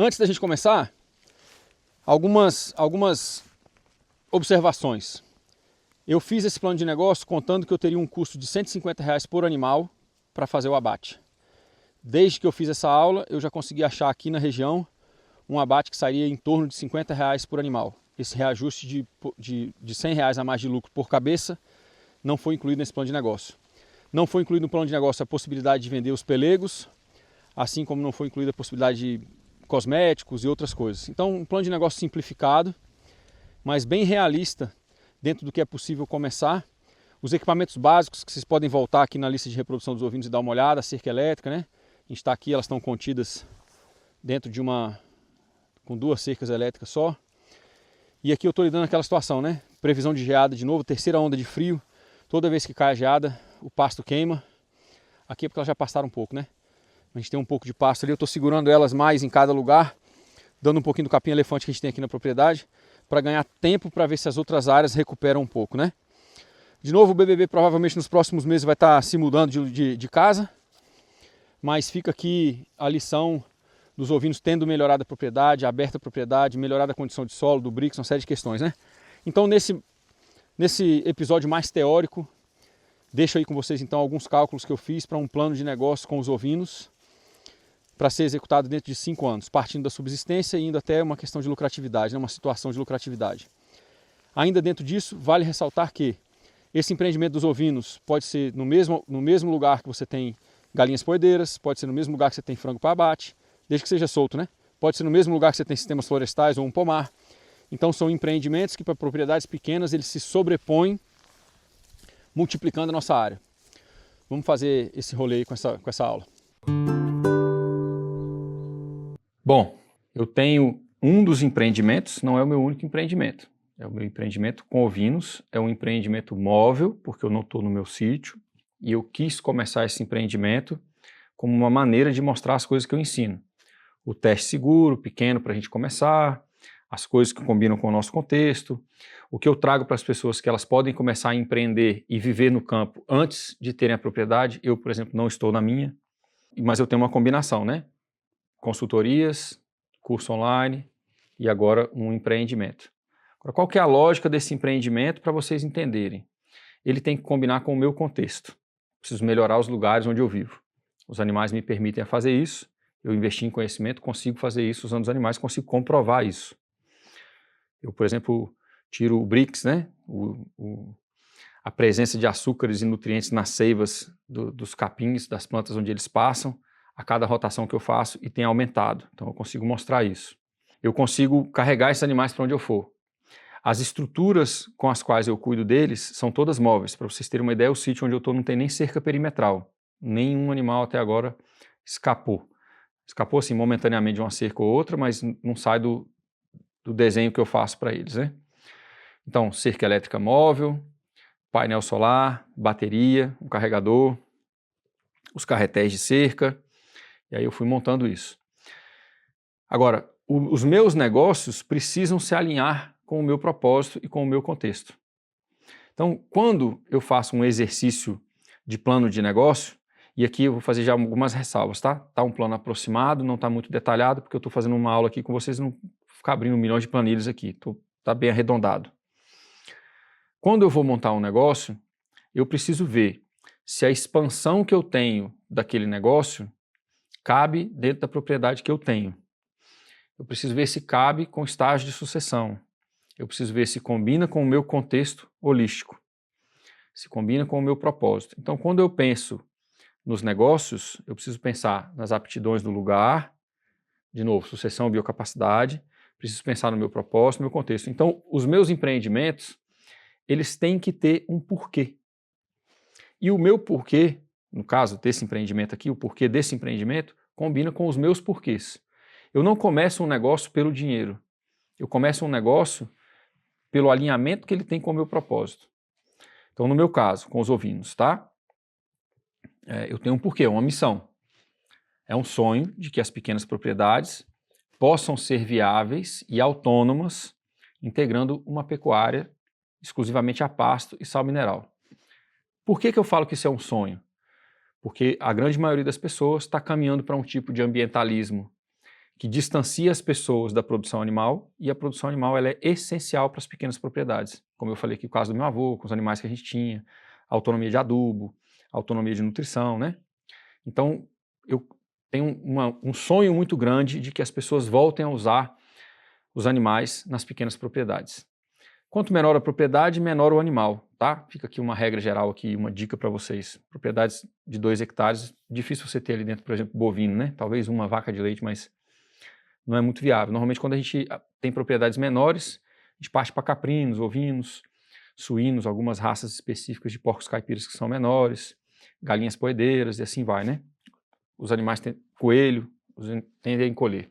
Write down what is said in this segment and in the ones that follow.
Antes da gente começar, algumas observações. Eu fiz esse plano de negócio contando que eu teria um custo de R$150 por animal para fazer o abate. Desde que eu fiz essa aula, eu já consegui achar aqui na região um abate que sairia em torno de R$50 por animal. Esse reajuste de R$100 a mais de lucro por cabeça não foi incluído nesse plano de negócio. Não foi incluído no plano de negócio a possibilidade de vender os pelegos, assim como não foi incluída a possibilidade de cosméticos e outras coisas. Então, um plano de negócio simplificado, mas bem realista dentro do que é possível começar. Os equipamentos básicos que vocês podem voltar aqui na lista de reprodução dos ovinos e dar uma olhada, a cerca elétrica, né? A gente está aqui, elas estão contidas dentro de com 2 cercas elétricas só. E aqui eu estou lidando com aquela situação, né? Previsão de geada de novo, terceira onda de frio. Toda vez que cai a geada, o pasto queima. Aqui é porque elas já passaram um pouco, né? A gente tem um pouco de pasto ali, eu estou segurando elas mais em cada lugar, dando um pouquinho do capim-elefante que a gente tem aqui na propriedade, para ganhar tempo para ver se as outras áreas recuperam um pouco, né? De novo, o BBB provavelmente nos próximos meses vai estar se mudando de casa, mas fica aqui a lição dos ovinos tendo melhorado a propriedade, aberta a propriedade, melhorada a condição de solo, do Brix, uma série de questões, né? Então, nesse episódio mais teórico, deixo aí com vocês então alguns cálculos que eu fiz para um plano de negócio com os ovinos, para ser executado dentro de 5 anos, partindo da subsistência e indo até uma questão de lucratividade, né? Uma situação de lucratividade. Ainda dentro disso, vale ressaltar que esse empreendimento dos ovinos pode ser no mesmo lugar que você tem galinhas poedeiras, pode ser no mesmo lugar que você tem frango para abate, desde que seja solto, né? Pode ser no mesmo lugar que você tem sistemas florestais ou um pomar. Então são empreendimentos que para propriedades pequenas eles se sobrepõem, multiplicando a nossa área. Vamos fazer esse rolê aí com essa aula. Bom, eu tenho um dos empreendimentos, não é o meu único empreendimento. É o meu empreendimento com ovinos, é um empreendimento móvel, porque eu não estou no meu sítio, e eu quis começar esse empreendimento como uma maneira de mostrar as coisas que eu ensino. O teste seguro, pequeno para a gente começar, as coisas que combinam com o nosso contexto, o que eu trago para as pessoas que elas podem começar a empreender e viver no campo antes de terem a propriedade. Eu, por exemplo, não estou na minha, mas eu tenho uma combinação, né? Consultorias, curso online e agora um empreendimento. Agora, qual que é a lógica desse empreendimento para vocês entenderem? Ele tem que combinar com o meu contexto. Preciso melhorar os lugares onde eu vivo. Os animais me permitem fazer isso, eu investi em conhecimento, consigo fazer isso usando os animais, consigo comprovar isso. Eu, por exemplo, tiro o Brix, né? A presença de açúcares e nutrientes nas seivas dos capins, das plantas onde eles passam, a cada rotação que eu faço, e tem aumentado. Então eu consigo mostrar isso. Eu consigo carregar esses animais para onde eu for. As estruturas com as quais eu cuido deles são todas móveis. Para vocês terem uma ideia, o sítio onde eu estou não tem nem cerca perimetral. Nenhum animal até agora escapou. Escapou assim momentaneamente de uma cerca ou outra, mas não sai do desenho que eu faço para eles, né? Então, cerca elétrica móvel, painel solar, bateria, um carregador, os carretéis de cerca, e aí eu fui montando isso. Agora, os meus negócios precisam se alinhar com o meu propósito e com o meu contexto. Então, quando eu faço um exercício de plano de negócio, e aqui eu vou fazer já algumas ressalvas, tá? Tá um plano aproximado, não está muito detalhado, porque eu estou fazendo uma aula aqui com vocês, não ficar abrindo milhões de planilhas aqui, tá bem arredondado. Quando eu vou montar um negócio, eu preciso ver se a expansão que eu tenho daquele negócio cabe dentro da propriedade que eu tenho. Eu preciso ver se cabe com estágio de sucessão. Eu preciso ver se combina com o meu contexto holístico, se combina com o meu propósito. Então, quando eu penso nos negócios, eu preciso pensar nas aptidões do lugar, de novo, sucessão e biocapacidade, preciso pensar no meu propósito, no meu contexto. Então, os meus empreendimentos, eles têm que ter um porquê. E o meu porquê, no caso desse empreendimento aqui, o porquê desse empreendimento, combina com os meus porquês. Eu não começo um negócio pelo dinheiro, eu começo um negócio pelo alinhamento que ele tem com o meu propósito. Então, no meu caso, com os ovinos, tá? Eu tenho um porquê, uma missão. É um sonho de que as pequenas propriedades possam ser viáveis e autônomas, integrando uma pecuária exclusivamente a pasto e sal mineral. Por que eu falo que isso é um sonho? Porque a grande maioria das pessoas está caminhando para um tipo de ambientalismo que distancia as pessoas da produção animal, e a produção animal ela é essencial para as pequenas propriedades. Como eu falei aqui, o caso do meu avô, com os animais que a gente tinha, autonomia de adubo, autonomia de nutrição, né? Então, eu tenho um sonho muito grande de que as pessoas voltem a usar os animais nas pequenas propriedades. Quanto menor a propriedade, menor o animal, tá? Fica aqui uma regra geral, aqui, uma dica para vocês. Propriedades de 2 hectares, difícil você ter ali dentro, por exemplo, bovino, né? Talvez uma vaca de leite, mas não é muito viável. Normalmente, quando a gente tem propriedades menores, a gente parte para caprinos, ovinos, suínos, algumas raças específicas de porcos caipiras que são menores, galinhas poedeiras e assim vai, né? Os animais têm coelho, tendem a encolher.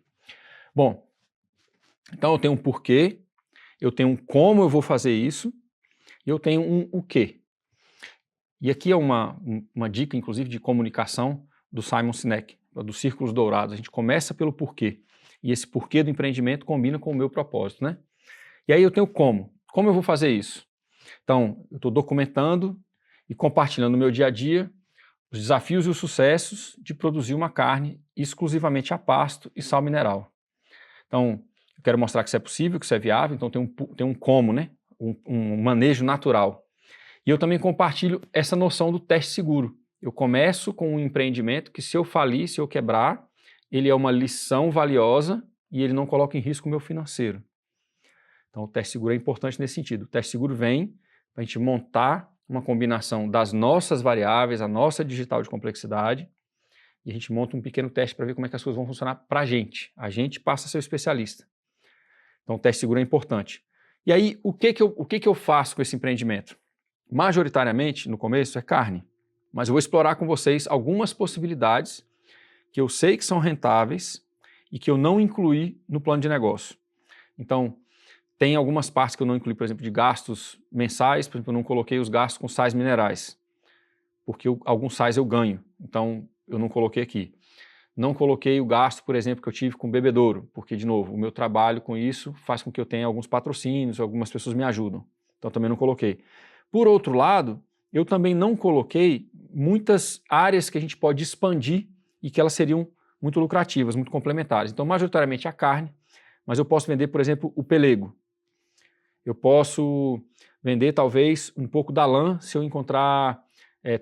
Bom, então eu tenho um porquê, eu tenho um como eu vou fazer isso, e eu tenho um o quê. E aqui é uma dica, inclusive, de comunicação do Simon Sinek, dos Círculos Dourados. A gente começa pelo porquê, e esse porquê do empreendimento combina com o meu propósito, né? E aí eu tenho como. Como eu vou fazer isso? Então, eu estou documentando e compartilhando no meu dia a dia os desafios e os sucessos de produzir uma carne exclusivamente a pasto e sal mineral. Então, eu quero mostrar que isso é possível, que isso é viável, então tem um como, né? Um manejo natural. E eu também compartilho essa noção do teste seguro. Eu começo com um empreendimento que, se eu falir, se eu quebrar, ele é uma lição valiosa e ele não coloca em risco o meu financeiro. Então, o teste seguro é importante nesse sentido. O teste seguro vem para a gente montar uma combinação das nossas variáveis, a nossa digital de complexidade, e a gente monta um pequeno teste para ver como é que as coisas vão funcionar para a gente. A gente passa a ser o especialista. Então, o teste seguro é importante. E aí, o que eu faço com esse empreendimento? Majoritariamente, no começo, é carne. Mas eu vou explorar com vocês algumas possibilidades que eu sei que são rentáveis e que eu não incluí no plano de negócio. Então, tem algumas partes que eu não incluí, por exemplo, de gastos mensais. Por exemplo, eu não coloquei os gastos com sais minerais, porque alguns sais eu ganho. Então, eu não coloquei aqui. Não coloquei o gasto, por exemplo, que eu tive com bebedouro, porque, de novo, o meu trabalho com isso faz com que eu tenha alguns patrocínios, algumas pessoas me ajudam. Então, também não coloquei. Por outro lado, eu também não coloquei muitas áreas que a gente pode expandir e que elas seriam muito lucrativas, muito complementares. Então, majoritariamente a carne, mas eu posso vender, por exemplo, o pelego. Eu posso vender, talvez, um pouco da lã se eu encontrar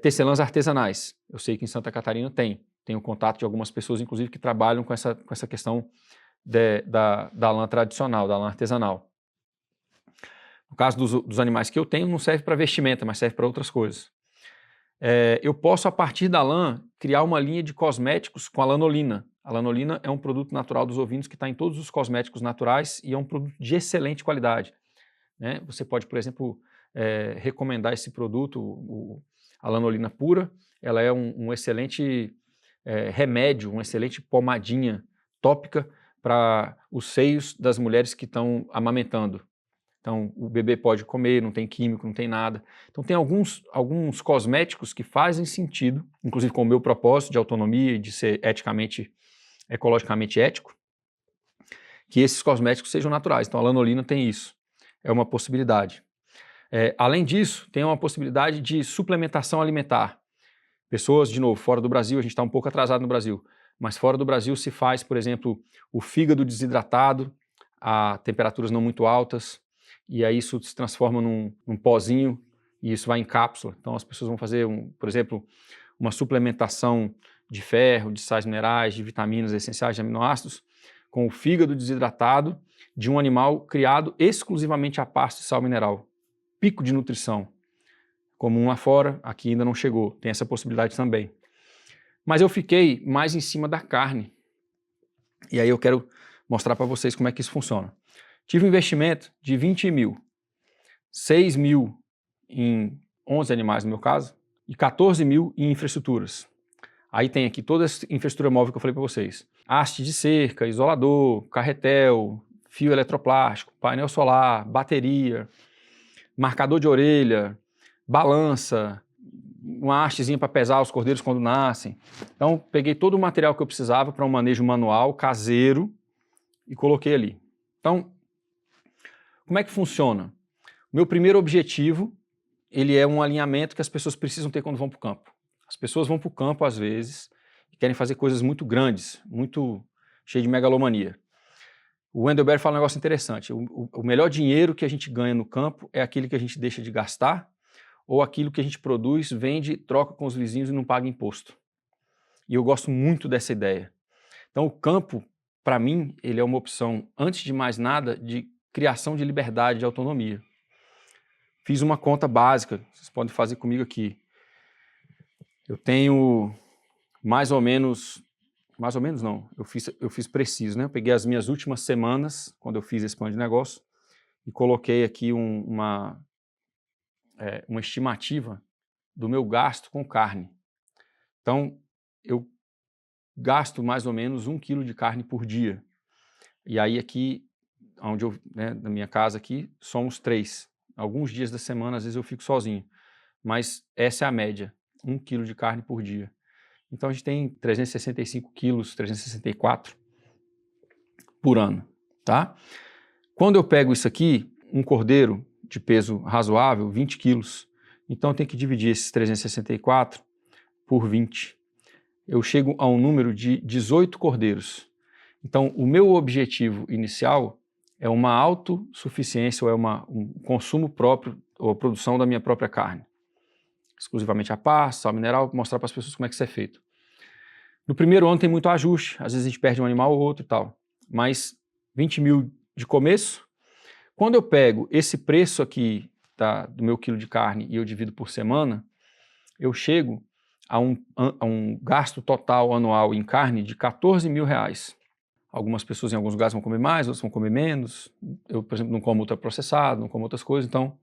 tecelãs artesanais. Eu sei que em Santa Catarina tem. Tenho contato de algumas pessoas, inclusive, que trabalham com essa questão da lã tradicional, da lã artesanal. No caso dos animais que eu tenho, não serve para vestimenta, mas serve para outras coisas. Eu posso, a partir da lã, criar uma linha de cosméticos com a lanolina. A lanolina é um produto natural dos ovinos que está em todos os cosméticos naturais e é um produto de excelente qualidade, né? Você pode, por exemplo, recomendar esse produto, a lanolina pura. Ela é um excelente remédio, uma excelente pomadinha tópica para os seios das mulheres que estão amamentando. Então, o bebê pode comer, não tem químico, não tem nada. Então, tem alguns cosméticos que fazem sentido, inclusive com o meu propósito de autonomia e de ser ecologicamente ético, que esses cosméticos sejam naturais. Então, a lanolina tem isso. É uma possibilidade. Além disso, tem uma possibilidade de suplementação alimentar. Pessoas, de novo, fora do Brasil, a gente está um pouco atrasado no Brasil, mas fora do Brasil se faz, por exemplo, o fígado desidratado a temperaturas não muito altas, e aí isso se transforma num pozinho e isso vai em cápsula. Então as pessoas vão fazer, por exemplo, uma suplementação de ferro, de sais minerais, de vitaminas essenciais, de aminoácidos, com o fígado desidratado de um animal criado exclusivamente a pasto e sal mineral. Pico de nutrição. Comum lá fora, aqui ainda não chegou, tem essa possibilidade também. Mas eu fiquei mais em cima da carne. E aí eu quero mostrar para vocês como é que isso funciona. Tive um investimento de 20 mil, 6 mil em 11 animais no meu caso, e 14 mil em infraestruturas. Aí tem aqui toda essa infraestrutura móvel que eu falei para vocês. Haste de cerca, isolador, carretel, fio eletroplástico, painel solar, bateria, marcador de orelha, balança, uma hastezinha para pesar os cordeiros quando nascem. Então, peguei todo o material que eu precisava para um manejo manual, caseiro, e coloquei ali. Então, como é que funciona? O meu primeiro objetivo, ele é um alinhamento que as pessoas precisam ter quando vão para o campo. As pessoas vão para o campo, às vezes, e querem fazer coisas muito grandes, muito cheio de megalomania. O Wendell fala um negócio interessante. O melhor dinheiro que a gente ganha no campo é aquele que a gente deixa de gastar ou aquilo que a gente produz, vende, troca com os vizinhos e não paga imposto. E eu gosto muito dessa ideia. Então o campo, para mim, ele é uma opção, antes de mais nada, de criação de liberdade, de autonomia. Fiz uma conta básica, vocês podem fazer comigo aqui. Eu tenho mais ou menos não, eu fiz preciso, né? Eu peguei as minhas últimas semanas, quando eu fiz esse plano de negócio, e coloquei aqui uma estimativa do meu gasto com carne. Então, eu gasto mais ou menos 1 quilo de carne por dia. E aí aqui, onde na minha casa aqui, somos 3. Alguns dias da semana, às vezes eu fico sozinho. Mas essa é a média, 1 quilo de carne por dia. Então a gente tem 365 quilos, 364 por ano, tá? Quando eu pego isso aqui, um cordeiro de peso razoável, 20 quilos, então eu tenho que dividir esses 364 por 20. Eu chego a um número de 18 cordeiros. Então o meu objetivo inicial é uma autossuficiência, ou é um consumo próprio, ou a produção da minha própria carne. Exclusivamente a pasta, sal mineral, mostrar para as pessoas como é que isso é feito. No primeiro ano tem muito ajuste, às vezes a gente perde um animal ou outro e tal, mas 20 mil de começo. Quando eu pego esse preço aqui do meu quilo de carne e eu divido por semana, eu chego a um gasto total anual em carne de 14 mil reais. Algumas pessoas em alguns lugares vão comer mais, outras vão comer menos. Eu, por exemplo, não como ultraprocessado, não como outras coisas, então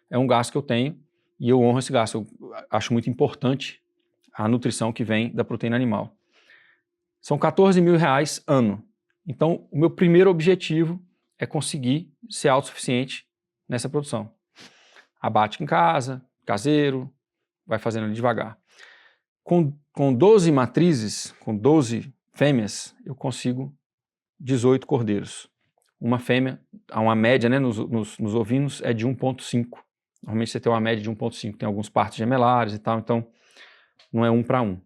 é um gasto que eu tenho e eu honro esse gasto. Eu acho muito importante a nutrição que vem da proteína animal. São 14 mil reais ano. Então, o meu primeiro objetivo é conseguir ser autossuficiente nessa produção. Abate em casa, caseiro, vai fazendo ali devagar. Com 12 matrizes, com 12 fêmeas, eu consigo 18 cordeiros. Uma fêmea, uma média, né, nos ovinos é de 1,5. Normalmente você tem uma média de 1,5, tem alguns partos gemelares e tal, então não é 1 para 1.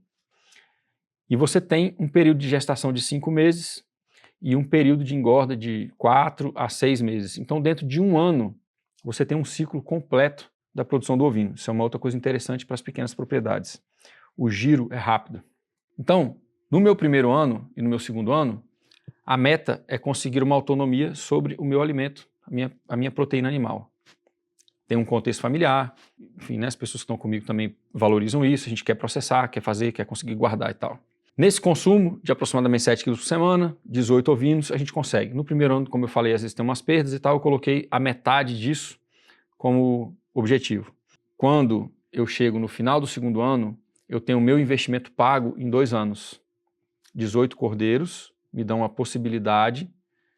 E você tem um período de gestação de 5 meses e um período de engorda de 4 a 6 meses. Então, dentro de um ano, você tem um ciclo completo da produção do ovino. Isso é uma outra coisa interessante para as pequenas propriedades. O giro é rápido. Então, no meu primeiro ano e no meu segundo ano, a meta é conseguir uma autonomia sobre o meu alimento, a minha proteína animal. Tem um contexto familiar, enfim, né, as pessoas que estão comigo também valorizam isso, a gente quer processar, quer fazer, quer conseguir guardar e tal. Nesse consumo de aproximadamente 7 quilos por semana, 18 ovinos, a gente consegue. No primeiro ano, como eu falei, às vezes tem umas perdas e tal, eu coloquei a metade disso como objetivo. Quando eu chego no final do segundo ano, eu tenho o meu investimento pago em 2 anos. 18 cordeiros me dão a possibilidade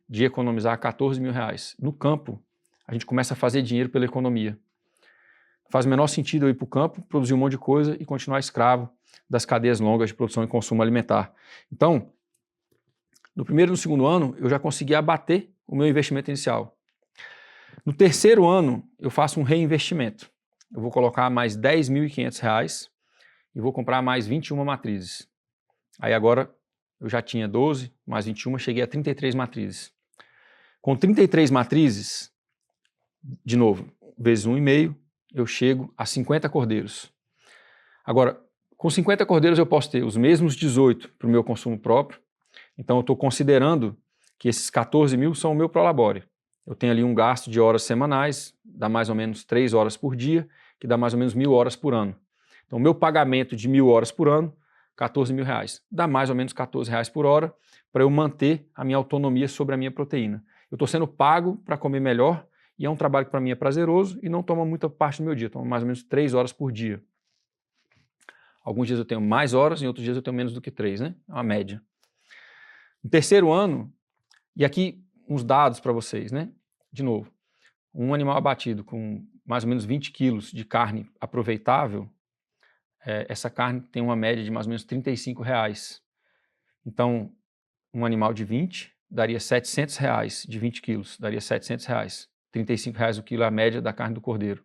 de economizar 14 mil reais. No campo, a gente começa a fazer dinheiro pela economia. Faz o menor sentido eu ir para o campo, produzir um monte de coisa e continuar escravo das cadeias longas de produção e consumo alimentar. Então, no primeiro e no segundo ano, eu já consegui abater o meu investimento inicial. No terceiro ano, eu faço um reinvestimento. Eu vou colocar mais R$ 10.500 e vou comprar mais 21 matrizes. Aí agora, eu já tinha 12, mais 21, cheguei a 33 matrizes. Com 33 matrizes, de novo, vezes 1,5, eu chego a 50 cordeiros. Agora, com 50 cordeiros eu posso ter os mesmos 18 para o meu consumo próprio, então eu estou considerando que esses 14 mil são o meu prolabore. Eu tenho ali um gasto de horas semanais, dá mais ou menos 3 horas por dia, que dá mais ou menos 1.000 horas por ano. Então o meu pagamento de 1.000 horas por ano, 14 mil reais. Dá mais ou menos 14 reais por hora para eu manter a minha autonomia sobre a minha proteína. Eu estou sendo pago para comer melhor e é um trabalho que para mim é prazeroso e não toma muita parte do meu dia, toma mais ou menos 3 horas por dia. Alguns dias eu tenho mais horas, em outros dias eu tenho menos do que 3, né? É uma média. No terceiro ano, e aqui uns dados para vocês, né? De novo, um animal abatido com mais ou menos 20 quilos de carne aproveitável, essa carne tem uma média de mais ou menos 35 reais. Então, um animal de 20 daria 700 reais, de 20 quilos, daria 700 reais. 35 reais o quilo é a média da carne do cordeiro.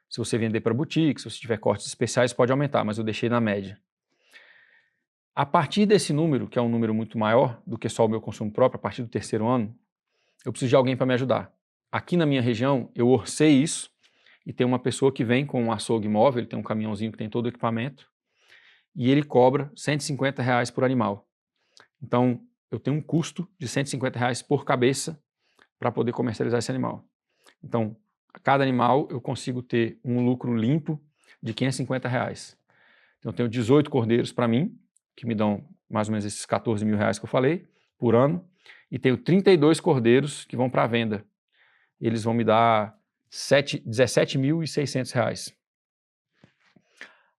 Se você vender para boutique, se você tiver cortes especiais, pode aumentar, mas eu deixei na média. A partir desse número, que é um número muito maior do que só o meu consumo próprio, a partir do terceiro ano, eu preciso de alguém para me ajudar. Aqui na minha região, eu orcei isso e tem uma pessoa que vem com um açougue móvel, ele tem um caminhãozinho que tem todo o equipamento, e ele cobra R$ 150 por animal. Então, eu tenho um custo de R$ 150 por cabeça para poder comercializar esse animal. Então, a cada animal eu consigo ter um lucro limpo de R$ 550. Então, eu tenho 18 cordeiros para mim, que me dão mais ou menos esses R$ 14.000 que eu falei, por ano, e tenho 32 cordeiros que vão para a venda. Eles vão me dar R$ 17.600.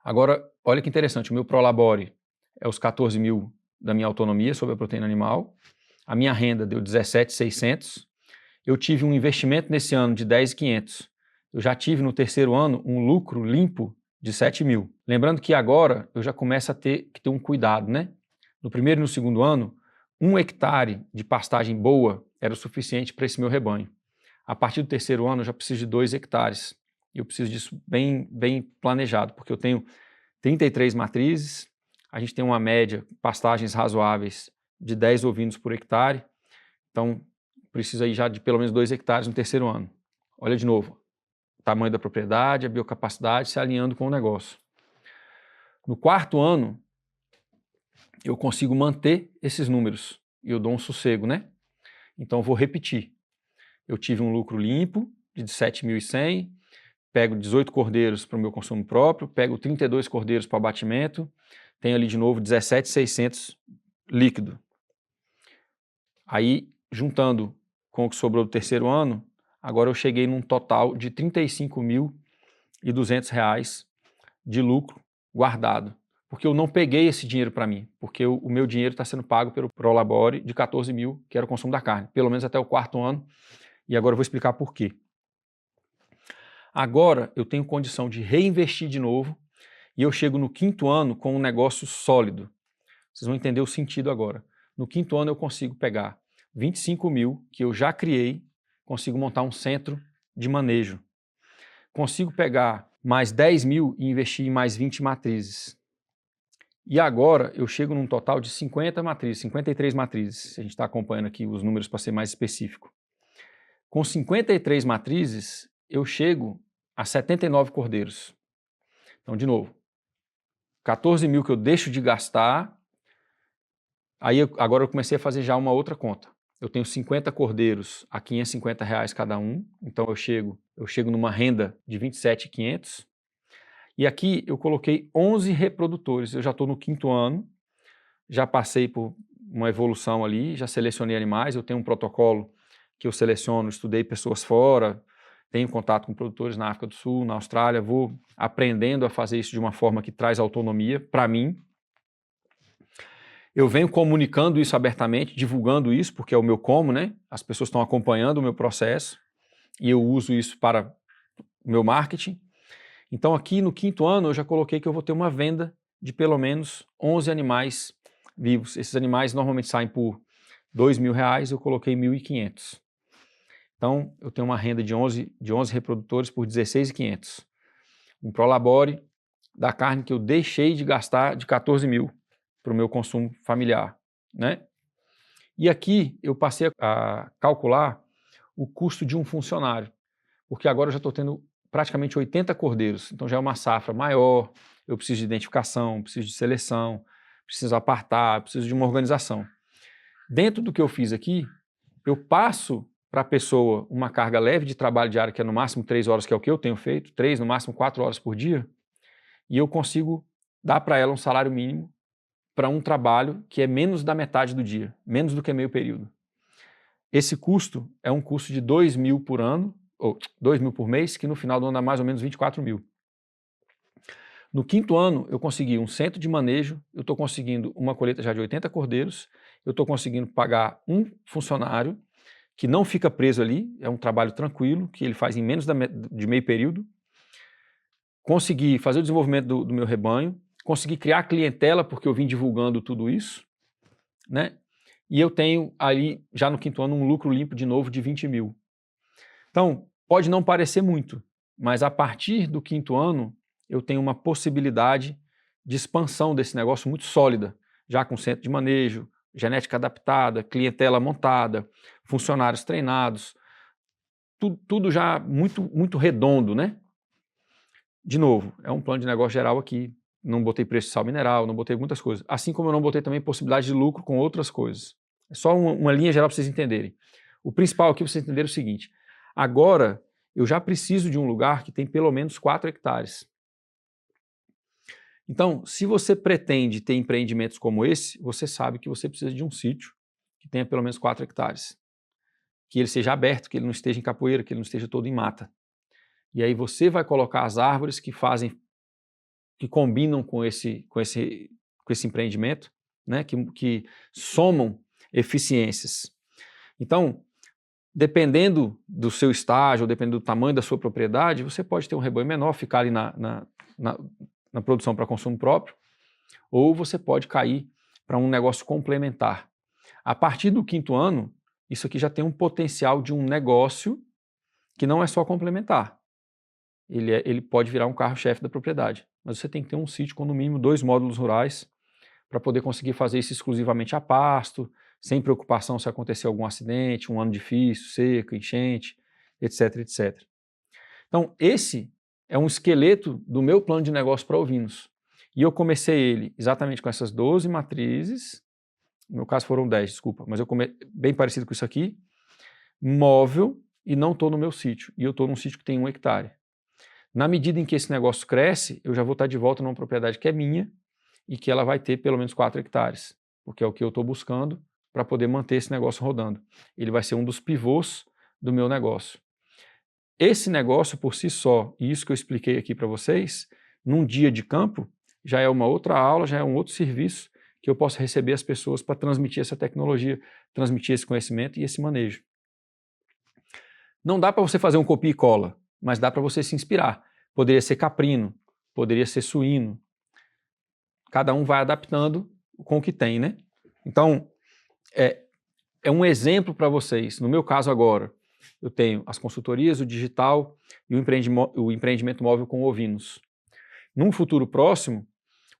Agora, olha que interessante, o meu Prolabore é os 14 mil da minha autonomia sobre a proteína animal, a minha renda deu 17.600, eu tive um investimento nesse ano de 10.500, eu já tive no terceiro ano um lucro limpo de 7.000. Lembrando que agora eu já começo a ter que ter um cuidado, né? No primeiro e no segundo ano, 1 hectare de pastagem boa era o suficiente para esse meu rebanho. A partir do terceiro ano eu já preciso de 2 hectares. Eu preciso disso bem planejado, porque eu tenho 33 matrizes, a gente tem uma média, pastagens razoáveis, de 10 ovinos por hectare, então precisa aí já de pelo menos 2 hectares no terceiro ano. Olha de novo, o tamanho da propriedade, a biocapacidade se alinhando com o negócio. No quarto ano, eu consigo manter esses números e eu dou um sossego, né? Então eu vou repetir. Eu tive um lucro limpo de 7.100, pego 18 cordeiros para o meu consumo próprio, pego 32 cordeiros para abatimento, tenho ali de novo 17.600 líquido. Aí, juntando com o que sobrou do terceiro ano, agora eu cheguei num total de R$ 35.200 de lucro guardado. Porque eu não peguei esse dinheiro para mim, porque o meu dinheiro está sendo pago pelo Prolabore de 14 mil, que era o consumo da carne, pelo menos até o quarto ano, e agora eu vou explicar por quê. Agora eu tenho condição de reinvestir de novo e eu chego no quinto ano com um negócio sólido. Vocês vão entender o sentido agora. No quinto ano eu consigo pegar 25 mil que eu já criei, consigo montar um centro de manejo. Consigo pegar mais 10 mil e investir em mais 20 matrizes. E agora eu chego num total de 50 matrizes, 53 matrizes, se a gente está acompanhando aqui os números para ser mais específico. Com 53 matrizes, eu chego a 79 cordeiros. Então, de novo, 14 mil que eu deixo de gastar, aí agora eu comecei a fazer já uma outra conta. Eu tenho 50 cordeiros a R$ 550 cada um, então eu chego numa renda de 27.500. E aqui eu coloquei 11 reprodutores, eu já estou no quinto ano, já passei por uma evolução ali, já selecionei animais, eu tenho um protocolo que eu seleciono, estudei pessoas fora, tenho contato com produtores na África do Sul, na Austrália, vou aprendendo a fazer isso de uma forma que traz autonomia para mim. Eu venho comunicando isso abertamente, divulgando isso, porque é o meu como, né? As pessoas estão acompanhando o meu processo e eu uso isso para o meu marketing. Então aqui no quinto ano eu já coloquei que eu vou ter uma venda de pelo menos 11 animais vivos. Esses animais normalmente saem por R$ 2.000, eu coloquei 1.500. Então eu tenho uma renda de 11 reprodutores por 16.500. Um Prolabore da carne que eu deixei de gastar de 14 mil para o meu consumo familiar, né? E aqui eu passei a calcular o custo de um funcionário, porque agora eu já estou tendo praticamente 80 cordeiros, então já é uma safra maior, eu preciso de identificação, preciso de seleção, preciso apartar, preciso de uma organização. Dentro do que eu fiz aqui, eu passo para a pessoa uma carga leve de trabalho diário, que é no máximo 3 horas, que é o que eu tenho feito, 3, no máximo 4 horas por dia, e eu consigo dar para ela um salário mínimo para um trabalho que é menos da metade do dia, menos do que meio período. Esse custo é um custo de 2 mil por ano, ou 2 mil por mês, que no final do ano dá mais ou menos 24 mil. No quinto ano, eu consegui um centro de manejo, eu estou conseguindo uma colheita já de 80 cordeiros, eu estou conseguindo pagar um funcionário que não fica preso ali, é um trabalho tranquilo, que ele faz em menos de meio período. Consegui fazer o desenvolvimento do meu rebanho, consegui criar clientela, porque eu vim divulgando tudo isso, né? E eu tenho ali, já no quinto ano, um lucro limpo de novo de 20 mil. Então, pode não parecer muito, mas a partir do quinto ano, eu tenho uma possibilidade de expansão desse negócio muito sólida. já com centro de manejo, genética adaptada, clientela montada, funcionários treinados, tudo já muito redondo, né? De novo, é um plano de negócio geral aqui, não botei preço de sal mineral, não botei muitas coisas, assim como eu não botei também possibilidade de lucro com outras coisas. É só uma linha geral para vocês entenderem. O principal aqui, vocês entenderem o seguinte, agora eu já preciso de um lugar que tem pelo menos 4 hectares. Então, se você pretende ter empreendimentos como esse, você sabe que você precisa de um sítio que tenha pelo menos 4 hectares. Que ele seja aberto, que ele não esteja em capoeira, que ele não esteja todo em mata. E aí você vai colocar as árvores que combinam com esse empreendimento, né? que somam eficiências. Então, dependendo do seu estágio, ou dependendo do tamanho da sua propriedade, você pode ter um rebanho menor, ficar ali na produção para consumo próprio, ou você pode cair para um negócio complementar. A partir do 5º ano, isso aqui já tem um potencial de um negócio que não é só complementar. Ele pode virar um carro-chefe da propriedade, mas você tem que ter um sítio com no mínimo 2 módulos rurais para poder conseguir fazer isso exclusivamente a pasto, sem preocupação se acontecer algum acidente, um ano difícil, seca, enchente, etc, etc. Então, esse é um esqueleto do meu plano de negócio para ovinos. E eu comecei ele exatamente com essas 12 matrizes, no meu caso foram 10, desculpa, mas eu bem parecido com isso aqui, móvel, e não estou no meu sítio, e eu estou num sítio que tem 1 hectare. Na medida em que esse negócio cresce, eu já vou estar de volta numa propriedade que é minha e que ela vai ter pelo menos 4 hectares, porque é o que eu estou buscando para poder manter esse negócio rodando. Ele vai ser um dos pivôs do meu negócio. Esse negócio por si só, e isso que eu expliquei aqui para vocês, num dia de campo, já é uma outra aula, já é um outro serviço que eu posso receber as pessoas para transmitir essa tecnologia, transmitir esse conhecimento e esse manejo. Não dá para você fazer um copia e cola, mas dá para você se inspirar. Poderia ser caprino, poderia ser suíno. Cada um vai adaptando com o que tem, né? Então, é um exemplo para vocês. No meu caso agora, eu tenho as consultorias, o digital e o empreendimento móvel com ovinos. Num futuro próximo,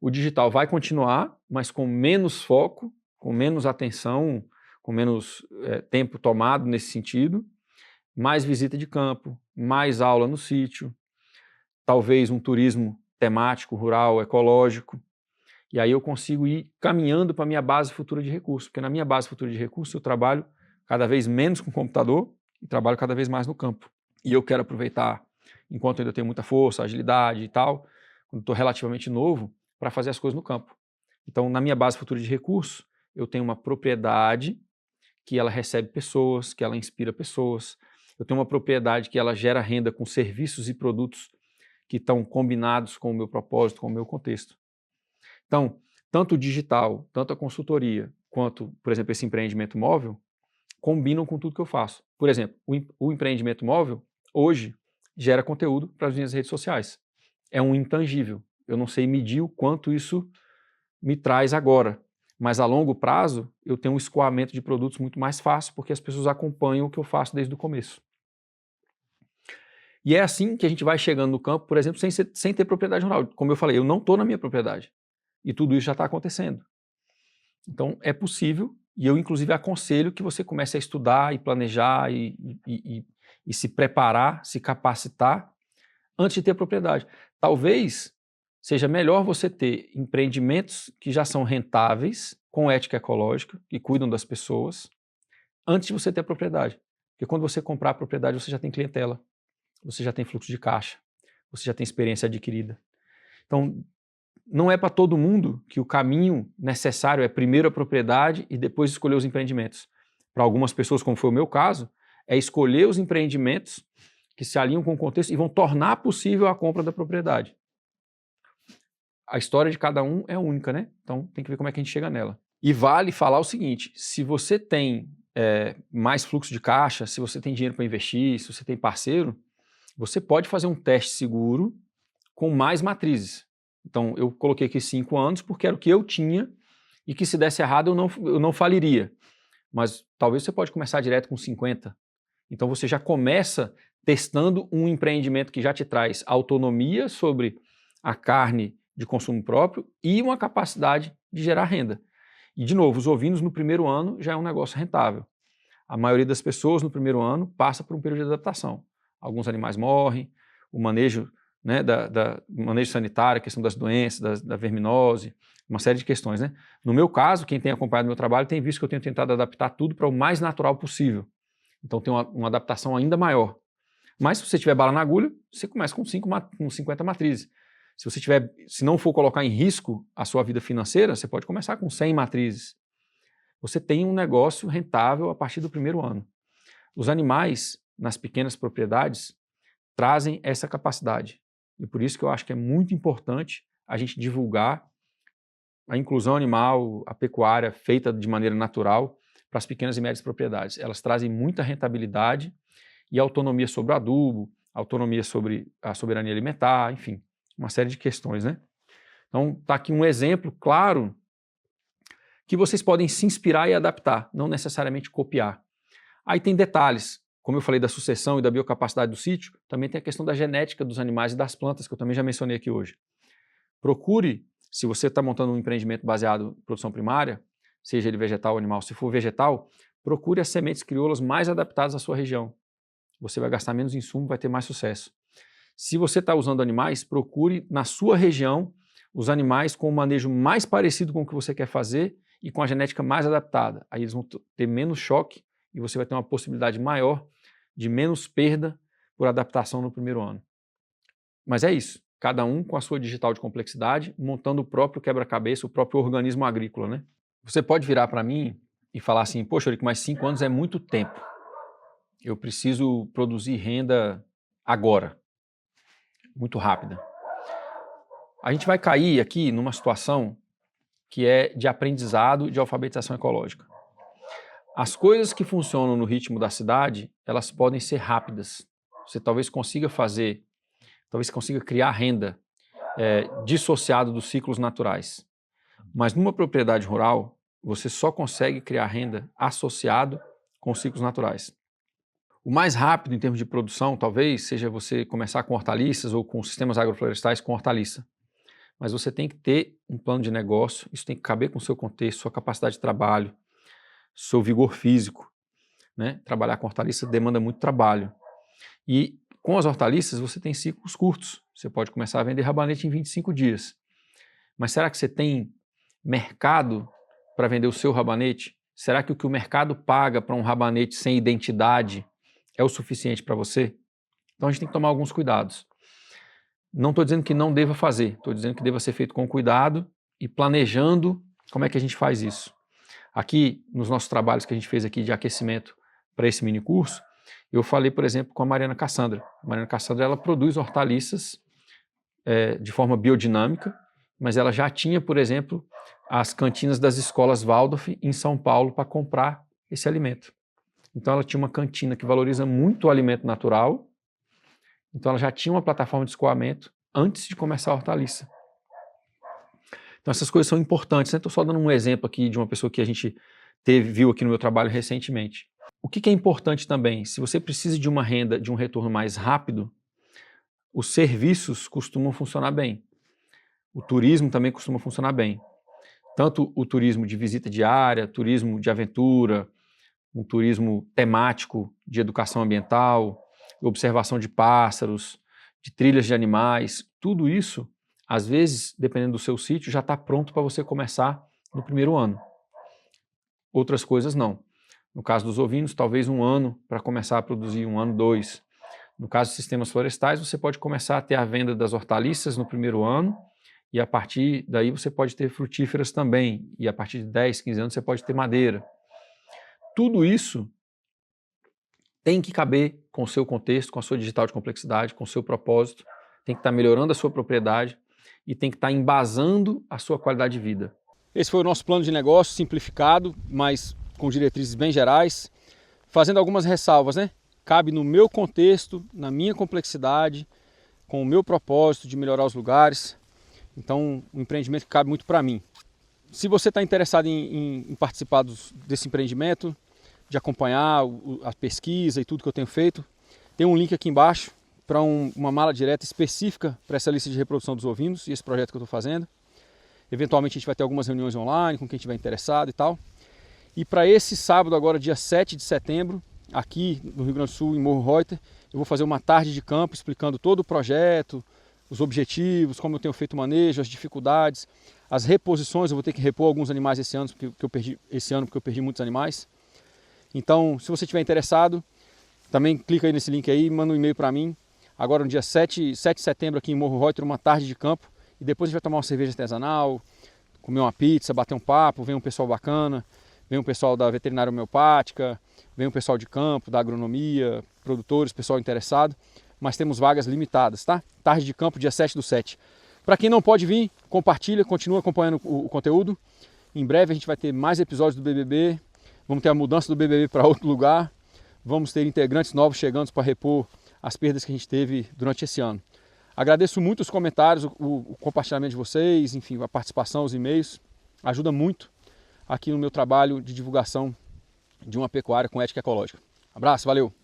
o digital vai continuar, mas com menos foco, com menos atenção, com menos tempo tomado nesse sentido, mais visita de campo, mais aula no sítio, talvez um turismo temático, rural, ecológico, e aí eu consigo ir caminhando para a minha base futura de recursos, porque na minha base futura de recursos eu trabalho cada vez menos com computador e trabalho cada vez mais no campo. E eu quero aproveitar, enquanto ainda tenho muita força, agilidade e tal, quando estou relativamente novo, para fazer as coisas no campo. Então, na minha base futura de recursos, eu tenho uma propriedade que ela recebe pessoas, que ela inspira pessoas. Eu tenho uma propriedade que ela gera renda com serviços e produtos que estão combinados com o meu propósito, com o meu contexto. Então, tanto o digital, tanto a consultoria, quanto, por exemplo, esse empreendimento móvel, combinam com tudo que eu faço. Por exemplo, o empreendimento móvel, hoje, gera conteúdo para as minhas redes sociais. É um intangível. Eu não sei medir o quanto isso me traz agora, mas a longo prazo eu tenho um escoamento de produtos muito mais fácil, porque as pessoas acompanham o que eu faço desde o começo. E é assim que a gente vai chegando no campo, por exemplo, sem ter propriedade rural. Como eu falei, eu não estou na minha propriedade. E tudo isso já está acontecendo. Então, é possível, e eu inclusive aconselho que você comece a estudar e planejar e se preparar, se capacitar antes de ter propriedade. Talvez seja melhor você ter empreendimentos que já são rentáveis, com ética ecológica, que cuidam das pessoas, antes de você ter a propriedade. Porque quando você comprar a propriedade, você já tem clientela, você já tem fluxo de caixa, você já tem experiência adquirida. Então, não é para todo mundo que o caminho necessário é primeiro a propriedade e depois escolher os empreendimentos. Para algumas pessoas, como foi o meu caso, é escolher os empreendimentos que se alinham com o contexto e vão tornar possível a compra da propriedade. A história de cada um é única, né? Então tem que ver como é que a gente chega nela. E vale falar o seguinte, se você tem mais fluxo de caixa, se você tem dinheiro para investir, se você tem parceiro, você pode fazer um teste seguro com mais matrizes. Então, eu coloquei aqui 5 anos porque era o que eu tinha e que se desse errado eu não faliria. Mas talvez você pode começar direto com 50. Então, você já começa testando um empreendimento que já te traz autonomia sobre a carne de consumo próprio e uma capacidade de gerar renda. E, de novo, os ovinos no primeiro ano já é um negócio rentável. A maioria das pessoas no primeiro ano passa por um período de adaptação. Alguns animais morrem, o manejo, né, manejo sanitário, a questão das doenças, da verminose, uma série de questões, né? No meu caso, quem tem acompanhado meu trabalho tem visto que eu tenho tentado adaptar tudo para o mais natural possível. Então tem uma adaptação ainda maior. Mas se você tiver bala na agulha, você começa com 50 matrizes. Se não for colocar em risco a sua vida financeira, você pode começar com 100 matrizes. Você tem um negócio rentável a partir do primeiro ano. Os animais, nas pequenas propriedades, trazem essa capacidade. E por isso que eu acho que é muito importante a gente divulgar a inclusão animal, a pecuária feita de maneira natural para as pequenas e médias propriedades. Elas trazem muita rentabilidade e autonomia sobre o adubo, autonomia sobre a soberania alimentar, enfim, uma série de questões, né? Então, está aqui um exemplo claro que vocês podem se inspirar e adaptar, não necessariamente copiar. Aí tem detalhes, como eu falei da sucessão e da biocapacidade do sítio, também tem a questão da genética dos animais e das plantas, que eu também já mencionei aqui hoje. Procure, se você está montando um empreendimento baseado em produção primária, seja ele vegetal ou animal, se for vegetal, procure as sementes crioulas mais adaptadas à sua região. Você vai gastar menos insumo, vai ter mais sucesso. Se você está usando animais, procure na sua região os animais com o manejo mais parecido com o que você quer fazer e com a genética mais adaptada. Aí eles vão ter menos choque e você vai ter uma possibilidade maior de menos perda por adaptação no primeiro ano. Mas é isso, cada um com a sua digital de complexidade, montando o próprio quebra-cabeça, o próprio organismo agrícola, né? Você pode virar para mim e falar assim, poxa, Eurico, mas 5 anos é muito tempo. Eu preciso produzir renda agora, muito rápida. A gente vai cair aqui numa situação que é de aprendizado e de alfabetização ecológica. As coisas que funcionam no ritmo da cidade, elas podem ser rápidas. Você talvez consiga criar renda dissociado dos ciclos naturais. Mas numa propriedade rural, você só consegue criar renda associado com os ciclos naturais. O mais rápido em termos de produção, talvez, seja você começar com hortaliças ou com sistemas agroflorestais com hortaliça. Mas você tem que ter um plano de negócio, isso tem que caber com o seu contexto, sua capacidade de trabalho, seu vigor físico, né? Trabalhar com hortaliça demanda muito trabalho. E com as hortaliças você tem ciclos curtos. Você pode começar a vender rabanete em 25 dias. Mas será que você tem mercado para vender o seu rabanete? Será que o o mercado paga para um rabanete sem identidade é o suficiente para você? Então a gente tem que tomar alguns cuidados. Não estou dizendo que não deva fazer, estou dizendo que deva ser feito com cuidado e planejando como é que a gente faz isso. Aqui, nos nossos trabalhos que a gente fez aqui de aquecimento para esse mini curso, eu falei, por exemplo, com a Mariana Cassandra. A Mariana Cassandra, ela produz hortaliças de forma biodinâmica, mas ela já tinha, por exemplo, as cantinas das escolas Waldorf em São Paulo para comprar esse alimento. Então ela tinha uma cantina que valoriza muito o alimento natural, então ela já tinha uma plataforma de escoamento antes de começar a hortaliça. Então essas coisas são importantes, né? Estou só dando um exemplo aqui de uma pessoa que a gente viu aqui no meu trabalho recentemente. O que é importante também? Se você precisa de uma renda, de um retorno mais rápido, os serviços costumam funcionar bem. O turismo também costuma funcionar bem. Tanto o turismo de visita diária, turismo de aventura, um turismo temático de educação ambiental, observação de pássaros, de trilhas de animais, tudo isso, às vezes, dependendo do seu sítio, já está pronto para você começar no primeiro ano. Outras coisas não. No caso dos ovinos, talvez 1 ano para começar a produzir, 1 ano, 2. No caso de sistemas florestais, você pode começar a ter a venda das hortaliças no primeiro ano e a partir daí você pode ter frutíferas também. E a partir de 10, 15 anos você pode ter madeira. Tudo isso tem que caber com o seu contexto, com a sua digital de complexidade, com o seu propósito, tem que estar melhorando a sua propriedade e tem que estar embasando a sua qualidade de vida. Esse foi o nosso plano de negócio simplificado, mas com diretrizes bem gerais, fazendo algumas ressalvas, né? Cabe no meu contexto, na minha complexidade, com o meu propósito de melhorar os lugares. Então, um empreendimento que cabe muito para mim. Se você está interessado em participar desse empreendimento, de acompanhar a pesquisa e tudo que eu tenho feito, tem um link aqui embaixo para uma mala direta específica para essa lista de reprodução dos ovinos e esse projeto que eu estou fazendo. Eventualmente a gente vai ter algumas reuniões online com quem estiver interessado e tal. E para esse sábado agora, dia 7 de setembro, aqui no Rio Grande do Sul, em Morro Reuter, eu vou fazer uma tarde de campo explicando todo o projeto, os objetivos, como eu tenho feito o manejo, as dificuldades, as reposições. Eu vou ter que repor alguns animais esse ano porque eu perdi muitos animais. Então, se você estiver interessado, também clica aí nesse link aí e manda um e-mail para mim. Agora no dia 7 de setembro aqui em Morro Reuter, uma tarde de campo. E depois a gente vai tomar uma cerveja artesanal, comer uma pizza, bater um papo, vem um pessoal bacana, vem um pessoal da veterinária homeopática, vem um pessoal de campo, da agronomia, produtores, pessoal interessado. Mas temos vagas limitadas, tá? Tarde de campo, dia 7/7. Para quem não pode vir, compartilha, continua acompanhando o conteúdo. Em breve a gente vai ter mais episódios do BBB, vamos ter a mudança do BBB para outro lugar, vamos ter integrantes novos chegando para repor as perdas que a gente teve durante esse ano. Agradeço muito os comentários, o compartilhamento de vocês, enfim, a participação, os e-mails. Ajuda muito aqui no meu trabalho de divulgação de uma pecuária com ética ecológica. Abraço, valeu!